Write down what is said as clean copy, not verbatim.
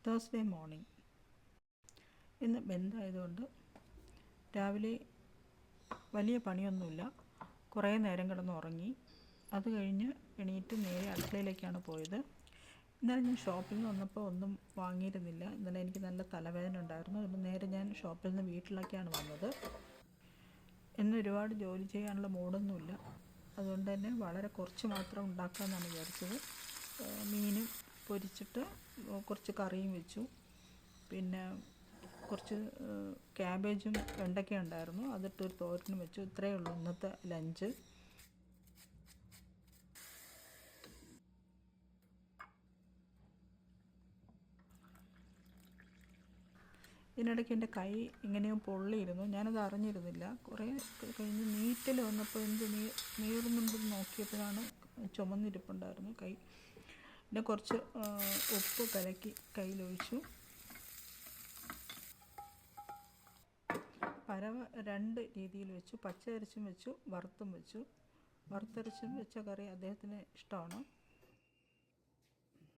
Thursday morning. ഇന്ന് ബന്ധായതുകൊണ്ട് രാവിലെ വലിയ പണിയൊന്നുമില്ല. കുറേ നേരം കിടന്നുറങ്ങി. അത് കഴിഞ്ഞ് എണീറ്റ് നേരെ അടുക്കളയിലേക്കാണ് പോയത്. ഇന്നലെ ഞാൻ ഷോപ്പിൽ നിന്ന് വന്നപ്പോൾ ഒന്നും വാങ്ങിയിരുന്നില്ല. ഇന്നലെ എനിക്ക് നല്ല തലവേദന ഉണ്ടായിരുന്നു. അതുകൊണ്ട് നേരെ ഞാൻ ഷോപ്പിൽ നിന്ന് വീട്ടിലേക്കാണ് വന്നത്. ഇന്ന് ഒരുപാട് ജോലി ചെയ്യാനുള്ള മൂഡൊന്നുമില്ല. അതുകൊണ്ട് തന്നെ വളരെ കുറച്ച് മാത്രം ഉണ്ടാക്കാമെന്നാണ് വിചാരിച്ചത്. മീനും പൊരിച്ചിട്ട് കുറച്ച് കറിയും വെച്ചു. പിന്നെ കുറച്ച് ക്യാബേജും വെണ്ടയ്ക്ക ഉണ്ടായിരുന്നു, അതിട്ടൊരു തോരനും വെച്ചു. ഇത്രയേ ഉള്ളൂ ഇന്നത്തെ ലഞ്ച്. ഇതിനിടയ്ക്ക് എൻ്റെ കൈ എങ്ങനെയോ പൊള്ളിയിരുന്നു. ഞാനത് അറിഞ്ഞിരുന്നില്ല. കുറേ കഴിഞ്ഞ് നീറ്റൽ വന്നപ്പോൾ എന്ത് നീറുന്നുണ്ടെന്ന് നോക്കിയപ്പോഴാണ് ചുമന്നിരിപ്പുണ്ടായിരുന്നു കൈ. പിന്നെ കുറച്ച് ഉപ്പ് കലക്കി കയ്യിലൊഴിച്ചു. പരവ രണ്ട് രീതിയിൽ വെച്ചു. പച്ചയരച്ചും വെച്ചു, വറുത്തും വെച്ചു. വറുത്തരച്ചും വെച്ച കറി അദ്ദേഹത്തിന് ഇഷ്ടമാണ്.